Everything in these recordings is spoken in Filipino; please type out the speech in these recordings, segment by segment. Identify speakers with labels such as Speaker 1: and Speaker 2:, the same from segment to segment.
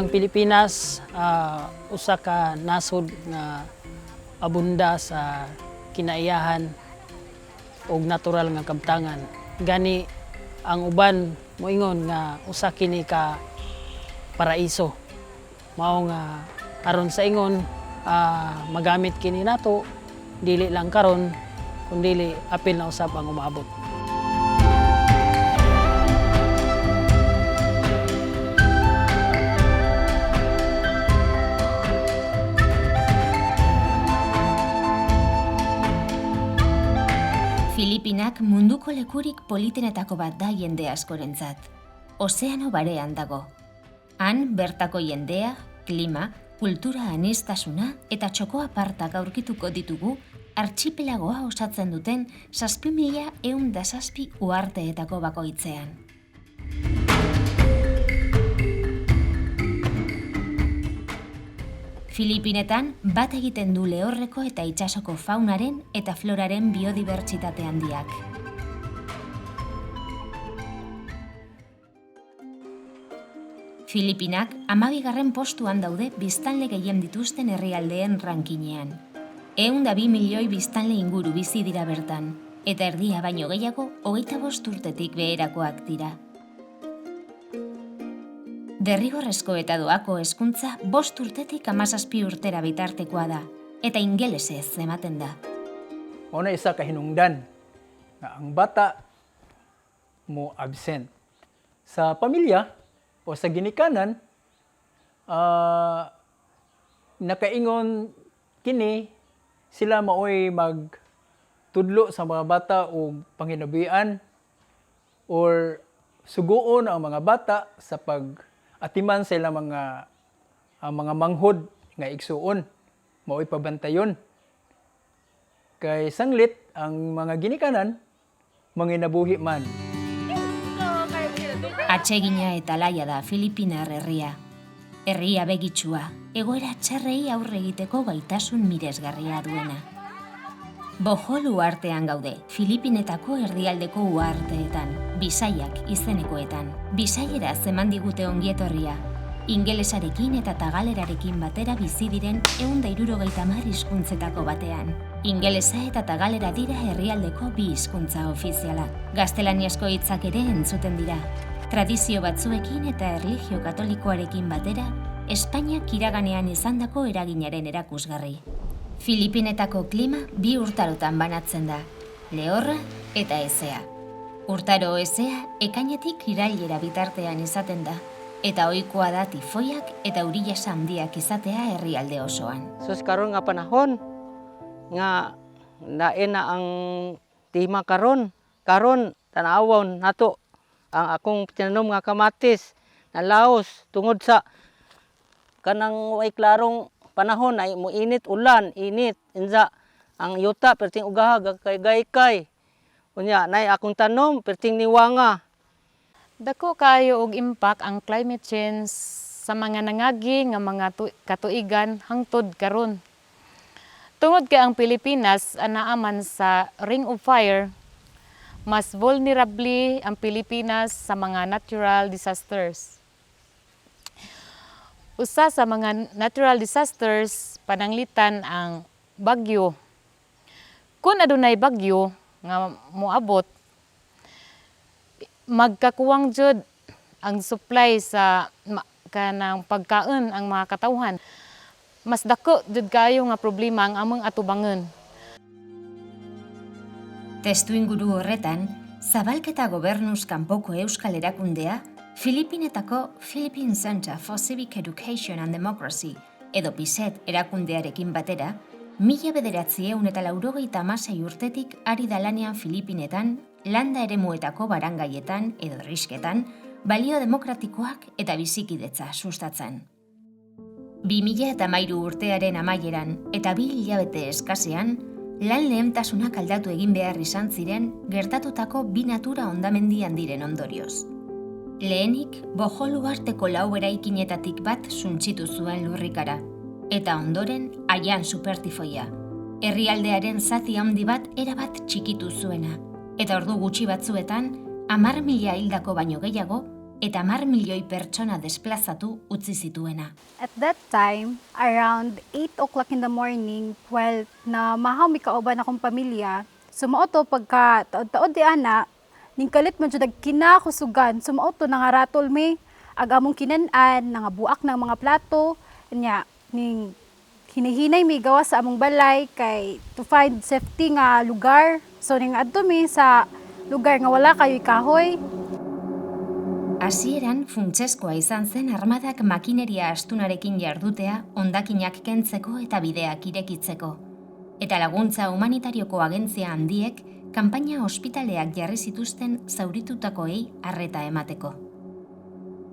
Speaker 1: Ang Pilipinas usa ka nasod nga abunda sa kinaiyahan ug natural nga kabtangan. Gani ang uban moingon nga usa kini ka paraiso. Mao nga aron sa ingon magamit kini nato dili lang karon kundi apil na usab ang umaabot.
Speaker 2: Filipinak munduko lekurik politenetako bat da jende askorentzat. Ozeano barean dago. Han bertako jendea, klima, kultura aniztasuna eta txoko apartak aurkituko ditugu artxipelagoa osatzen duten 7.107 uharteetako bakoitzean. Filipinetan bat egiten du lehorreko eta itsasoko faunaren eta floraren biodibertsitate handiak. Filipinak 12. postuan daude biztanle gehien dituzten herrialdeen rankinean. 102 milioi biztanle inguru bizi dira bertan, eta erdia baino gehiago 25 urtetik beherakoak dira. Derrigorrezko eta doako hezkuntza 5 urtetik 17 urtera bitartekoa da, eta ingelesez ematen da.
Speaker 3: Una isa ka hinungdan na ang bata mo absent sa pamilya o sa ginikanan, nakaingon kini sila maoy magtudlo sa mga bata o panginabuhian or suguon ang mga bata sa pag-atiman sa ilang mga manghod nga igsuon, maoy pabantayon. Kay sanglit ang mga ginikanan manginabuhi man.
Speaker 2: Atsegina eta laia da Filipinar herria. Herria begitsua, egoera txarrei aurre egiteko gaitasun miresgarria duena. Bohol uhartean gaude, Filipinetako erdialdeko uharteetan, Bisaiak izenekoetan. Bisaiera eman digute ongietorria, ingelesarekin eta tagalerarekin batera bizi diren 170 hizkuntzetako batean. Ingelesa eta tagalera dira herrialdeko bi hizkuntza ofizialak. Gaztelaniazko hitzak ere entzuten dira. Tradizio batzuekin eta erlijio katolikoarekin batera, Espainiak iraganean izandako eraginaren erakusgarri. Filipinetako klima 2 urtarotan banatzen da, lehorra eta hezea. Urtaro hezea ekainetik irailera bitartean izaten da, eta ohikoa da tifoiak eta eurilasa handiak izatea herrialde osoan.
Speaker 4: Sus karon nga panahon nga naena ang tima karon tanawon nato ang akong tinanom nga kamatis na laos tungod sa kanang way klarong panahon ay muinit ulan, init inza ang yuta perting ugaha gay-gay. Unya nay akong tanom perting niwanga.
Speaker 5: Dako kayo og impact ang climate change sa mga nangagi nga mga katuigan hangtod karon. Tungod kay ang Pilipinas anaaman sa Ring of Fire, mas vulnerable ang Pilipinas sa mga natural disasters. Usa sa mga natural disasters pananglitan ang bagyo. Kung adunay bagyo nga moabot, magkakuwang jud ang supply sa kanang pagkaon ang mga katawhan. Mas dako jud kayo nga problema ang among atubangon.
Speaker 2: Testuinguru horretan, zabalketa gobernuz kanpoko euskal erakundea, Filipinetako Philippine Center for Civic Education and Democracy, edo PICET erakundearekin batera, 1986 urtetik ari da lanean Filipinetan, landa eremuetako barangaietan edo risketan, balio demokratikoak eta bizikidetza sustatzen. 2013 urtearen amaieran eta 2 hilabete eskasean, lan lehentasunak aldatu egin behar izan ziren gertatutako 2 natura hondamendi handiren ondorioz. Lehenik, Bohol uharteko 4 eraikinetatik bat suntsitu zuen lurrikara, eta ondoren Aian supertifoia, herrialdearen zati handi bat erabat txikitu zuena, eta ordu gutxi batzuetan 10.000 hildako baino gehiago eta 10 milioi pertsona desplazatu utzi zituena.
Speaker 6: At that time, around 8 o'clock in the morning, while na mahaw mi kauban akong pamilya, sumauto pagka taod-taod di ana, ning kalit man jud kinakusugan, sumauto na nga ratol mi, ag among kinan-an, nga buak ng mga plato, nya, ning hinihinay mi gawa sa among balay kay to find safety nga lugar. So ning adto mi sa lugar nga wala kayo'y kahoy.
Speaker 2: Hasieran funtsezkoa izan zen armadak makineria astunarekin jardutea hondakinak kentzeko eta bideak irekitzeko. Eta laguntza humanitarioko agentzia handiek kanpaina ospitaleak jarri zituzten zauritutakoei arreta emateko.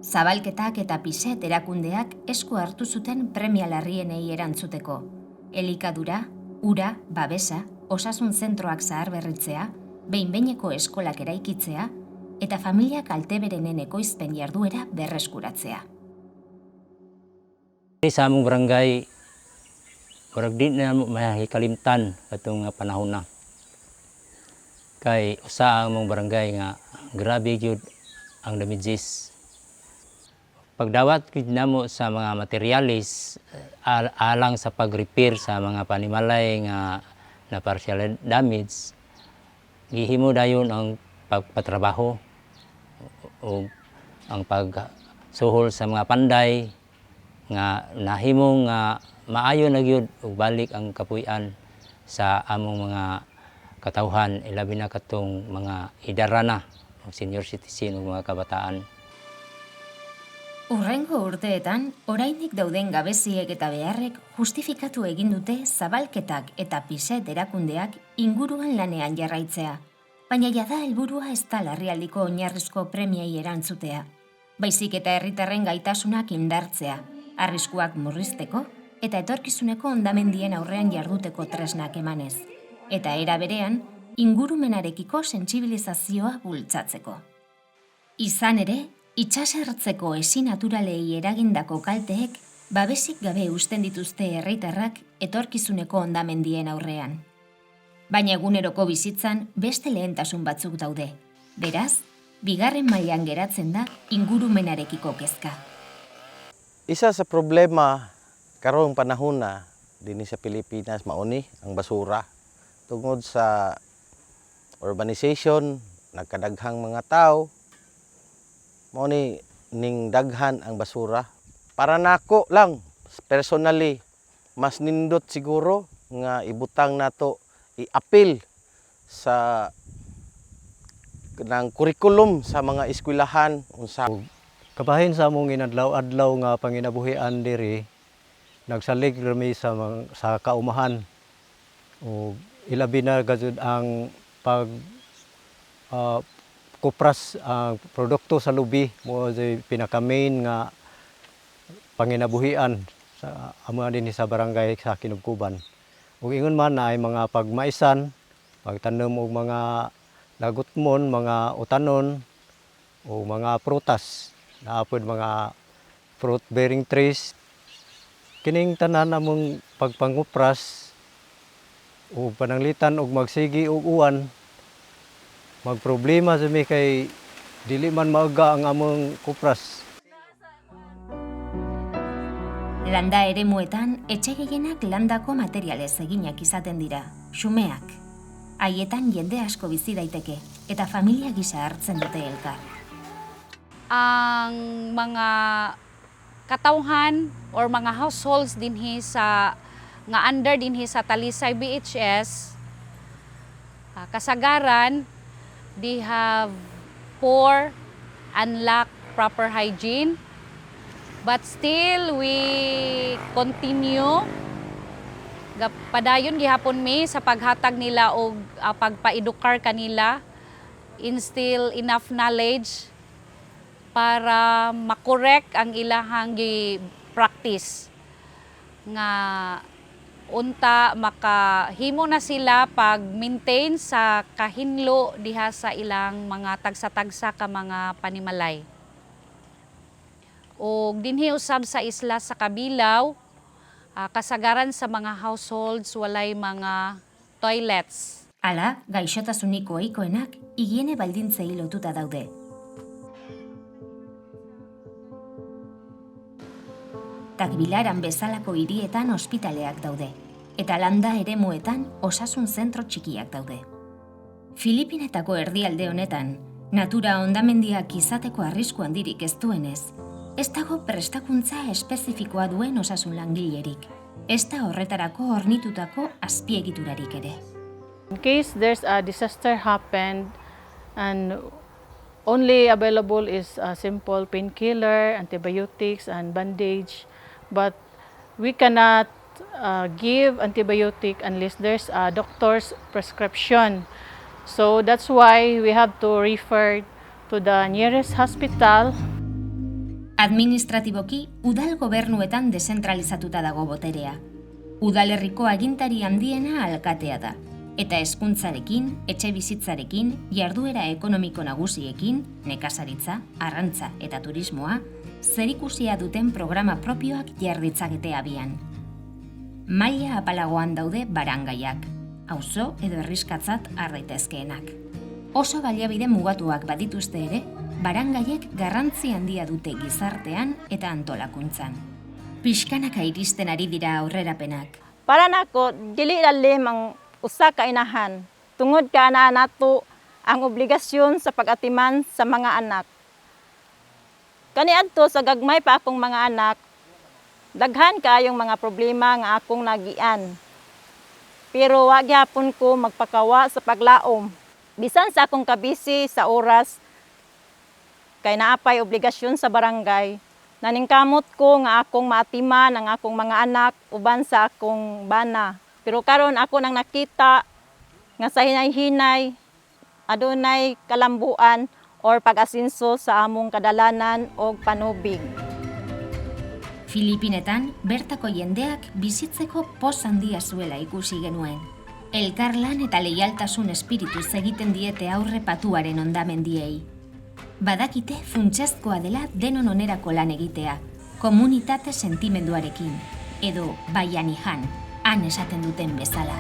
Speaker 2: Zabalketak eta piset erakundeak esku hartu zuten premia larrienei erantzuteko. Elikadura, ura, babesa, osasun zentroak zaharberritzea, behin-behineko eskolak eraikitzea, eta familia kalteberenen ekoizpen jarduera berreskuratzea.
Speaker 7: Sa among barangay, murag di na mahikalimtan katong nga panahon na. Kay usa ang among barangay nga grabe gyud ang damages. Pagdawat gid namo sa mga materialis alang sa pag-repair sa mga panimalay nga na partial damage, gihimo dayon ang pagpatrabaho o ang pagsuhol sa mga panday nga nahimo nga maayo na gyud ug balik ang kapuy-an sa among mga katawhan, ilabi na katong mga idarana o senior citizen ug mga kabataan.
Speaker 2: Urrengo urteetan, oraindik dauden gabeziek eta beharrek justifikatu egin dute zabalketak eta piset erakundeak inguruan lanean jarraitzea. Baina jada helburua ez da larrialdiko oinarrizko premiei erantzutea. Baizik eta herritarren gaitasunak indartzea, arriskuak murrizteko eta etorkizuneko hondamendien aurrean jarduteko tresnak emanez. Eta era berean, ingurumenarekiko sentsibilizazioa bultzatzeko. Izan ere, itsasertzeko esi naturalei eragindako kalteek babesik gabe uzten dituzte herritarrak etorkizuneko hondamendien aurrean. Baina eguneroko bizitzan beste lehentasun batzuk daude. Beraz, bigarren mailan geratzen da ingurumenarekiko kezka.
Speaker 8: Isa sa problema karong panahon na dinhi sa Pilipinas mauni ang basura. Tungod sa urbanization, nagkadaghang mga tao, mauni ning daghan ang basura. Para nako lang, personally, mas nindot siguro nga ibutang nato i-appeal sa kanang kurikulum sa mga eskwelahan unsa.
Speaker 9: Kabahin sa among inadlaw-adlaw nga panginabuhian diri, nagsalig rami sa kaumahan. O ilabi na gazud ang pag kupras ang produkto sa lubi mo pinaka-main nga panginabuhian sa amo din sa barangay sa Kinubkuban. Ug ingon man na ay mga pagmaisan, pagtanom og mga lagutmon, mga utanon o mga prutas, naapod mga fruit-bearing trees. Kining tanan among pagpangupras o pananglitan og magsigi og uwan, magproblema sa mi kay dili man maaga ang among kupras.
Speaker 2: Landa eremuetan, etxe gehienak landako materialez eginak izaten dira, xumeak. Haietan jende asko bizi daiteke, eta familia gisa hartzen dute elkar.
Speaker 10: Ang mga katawhan or mga households dinhi sa nga under dinhi sa Talisay BHS, kasagaran, they have poor and lack proper hygiene. But still, we continue. Padayon gihapon mi sa paghatag nila o pagpaedukar kanila, instill enough knowledge para makorek ang ilahang practice. Nga unta makahimo na sila pag-maintain sa kahinlo diha sa ilang mga tagsa-tagsa ka mga panimalay. O dinhi usab sa isla sa Kabilaw, kasagaran sa mga households walay mga toilets.
Speaker 2: Hala, gaixotasuniko ohikoenak higiene baldintzei lotuta daude. Takbilaran bezalako hirietan ospitaleak daude, eta landa eremuetan osasun zentro txikiak daude. Filipinetako erdialde honetan, natura hondamendiak izateko arrisku handirik ez duenez, ez dago prestakuntza espezifikoa duen osasun langilerik, ez da horretarako hornitutako azpiegiturarik ere.
Speaker 11: In case there's a disaster happened and only available is a simple painkiller, antibiotics and bandage, but we cannot give antibiotic unless there's a doctor's prescription. So that's why we have to refer to the nearest hospital.
Speaker 2: Administratiboki, udal gobernuetan dezentralizatuta dago boterea. Udalerriko agintari handiena alkatea da, eta hezkuntzarekin, etxe bizitzarekin, jarduera ekonomiko nagusiekin, nekazaritza, arrantza eta turismoa, zerikusia duten programa propioak jarditzakete abian. Maila apalagoan daude barangaiak, auzo edo herriskatzat har daitezkeenak. Oso baliabide mugatuak badituzte ere, barangaiek garrantzi handia dute gizartean eta antolakuntzan. Pixkanaka iristen ari dira aurrerapenak.
Speaker 12: Para nako, dili lalim ang usa ka inahan. Tungod ka na nato ang obligasyon sa pag-atiman sa mga anak. Kaniadto sa gagmay pa akong mga anak, daghan kayong mga problema nga akong nagian. Pero wa gyapon ko magpakawa sa paglaom. Bisan sa akong kabisi sa oras, kay naapay obligasyon sa barangay, naningkamot ko nga akong maatiman ang akong mga anak uban sa akong bana. Pero karon ako nang nakita nga sa hinay-hinay, adunay kalambuan or pag-asinso sa among kadalanan o panubig.
Speaker 2: Filipinetan, bertako jendeak bizitzeko poz handia zuela ikusi genuen. Elkarlan eta leialtasun espirituz egiten diete aurre patuaren ondamendiei. Badakite funtsezkoa dela denon onerako lan egitea, komunitate sentimenduarekin, edo baian ihan, han esaten duten bezala.